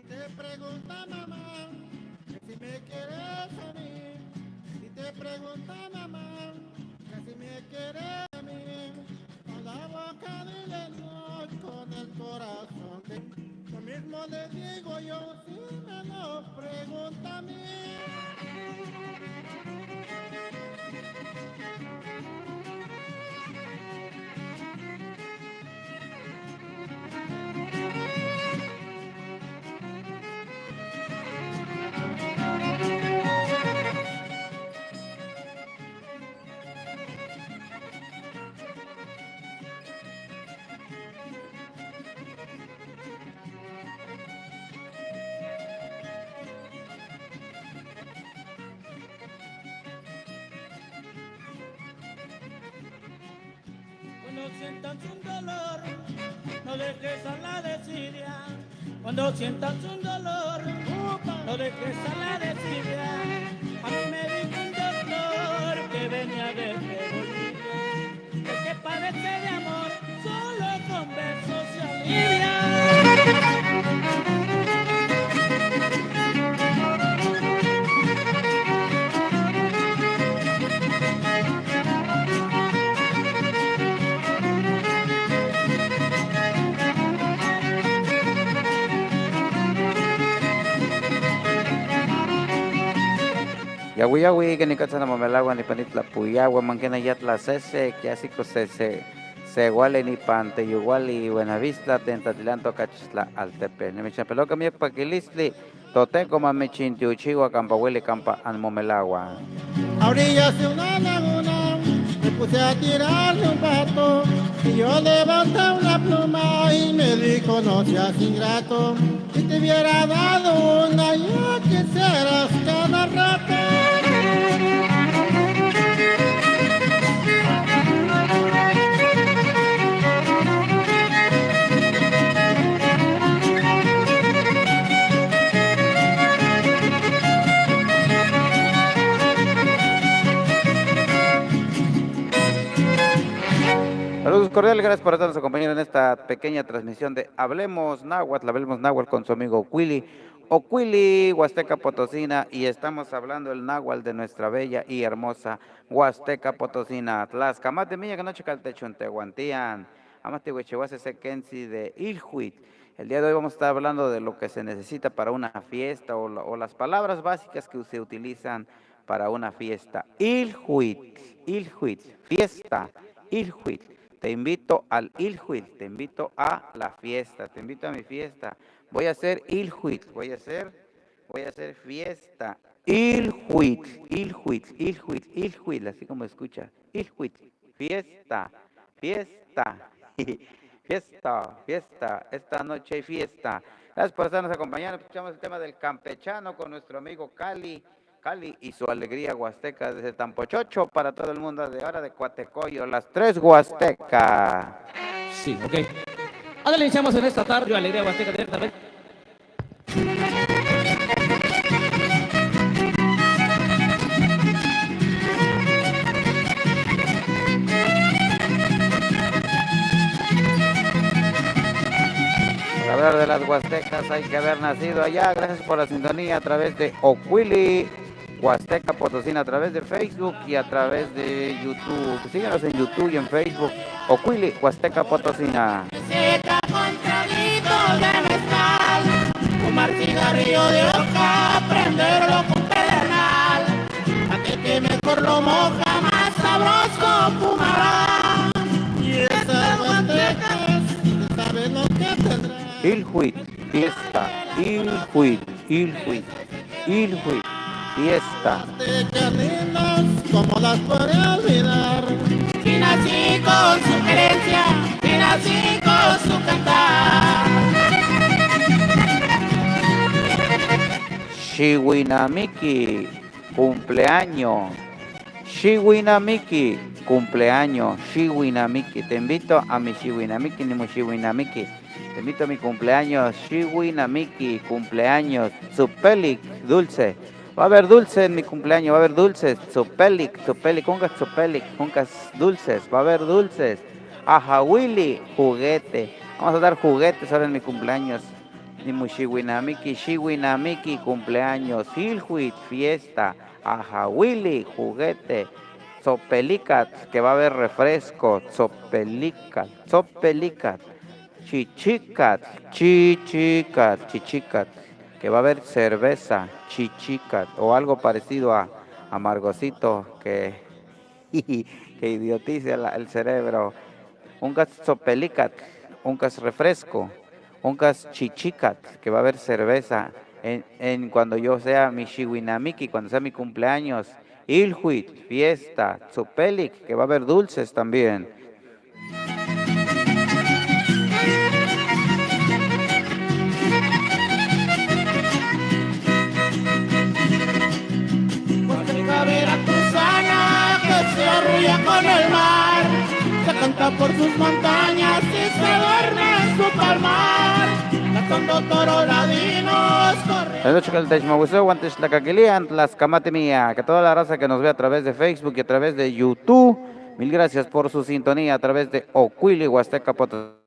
Te pregunta mamá que si me quieres a mí, si te pregunta mamá que si me quieres a mí, con la boca dile no, con el corazón lo mismo le digo yo si me lo pregunta a mí. Cuando sientas un dolor, no dejes a la desidia. Cuando sientas un dolor, no dejes a la desidia. A mí me dijo un doctor que venía desde Bolivia, el que padece de amor solo con besos se alivia. Yawi que ni catsana mamelagua ni panitla puyagua manquena yatla sese que así que se iguale ni pante iguali Buenavista tentatilanto cachla altepe ni me chapeloca mi paquilisli toteco mame chintiuchigua campahueli campa almomelagua. A orillas de una laguna me puse a tirarle un pato y yo levanté una pluma y me dijo no seas ingrato, si te hubiera dado una ya quisieras cada rato. Saludos cordiales, gracias por estarnos acompañando en esta pequeña transmisión de Hablemos Náhuatl con su amigo Ocuili, Huasteca Potosina, y estamos hablando el náhuatl de nuestra bella y hermosa Huasteca Potosina. Tlaxcamate miña que noche caltechun tehuantian, amate huechehuase sequensi de Ilhuit. El día de hoy vamos a estar hablando de lo que se necesita para una fiesta o las palabras básicas que se utilizan para una fiesta. Ilhuit, fiesta, Ilhuit. Te invito al Ilhuit, te invito a la fiesta, te invito a mi fiesta. Voy a hacer Ilhuit, voy a hacer fiesta. Ilhuit, así como escucha. Ilhuit, fiesta, fiesta, fiesta. Esta noche hay fiesta. Gracias por estarnos acompañando. Escuchamos el tema del campechano con nuestro amigo Cali y su alegría huasteca desde Tampochocho para todo el mundo de ahora de Coatecoyo, las tres Huastecas. Sí, ok. Ahora le iniciamos en esta tarde, Alegría Huasteca directamente. Para hablar de las Huastecas hay que haber nacido allá. Gracias por la sintonía a través de Ocuili, Huasteca Potosina, a través de Facebook y a través de YouTube. Síguenos en YouTube y en Facebook. Ocuili, Huasteca Potosina. Seca con traguitos de mezcal, fumar cigarrillo de hoja, prenderlo con pedernal, aquel que mejor lo moja, más sabroso fumará. Y esas huastecas, ¿sabes lo que tendrá? Ilhuit, fiesta, Ilhuit, fiesta. Huastecas lindas, ¿cómo las podré olvidar? Y nací con su querencia, y nací con su cantar. Shiwinamiki, cumpleaños. Shiwinamiki, cumpleaños. Shiwinamiki, te invito a mi Shiwinamiki, ni mu Shiwinamiki. Te invito a mi cumpleaños, Shiwinamiki, cumpleaños, Tzupelik, dulce. Va a haber dulce en mi cumpleaños, va a haber dulces, Tzupelik, Tzupelik, dulces, va a haber dulces. Ajawili, juguete. Vamos a dar juguetes ahora en mi cumpleaños. Ni Shiwinamiki, cumpleaños, Ilhuit, fiesta. Ajawili, juguete. Tzopelicat, que va a haber refresco, Tzopelicat. Chichicat, que va a haber cerveza, chichicat, o algo parecido a amargosito que, que idiotiza el cerebro. Un gas Tzopelicat, un gas refresco, un gas chichicat, que va a haber cerveza cuando yo sea mi Shiwinamiki, cuando sea mi cumpleaños. Ilhuit, fiesta, Tzupelik, que va a haber dulces también. Huasteca veracruzana que se arrulla con el mar, se canta por sus montañas y se duerme en su palmar, cantando toros ladinos corriendo. Que toda la raza que nos ve a través de Facebook y a través de YouTube, mil gracias por su sintonía a través de Ocuili, Huasteca Potosí.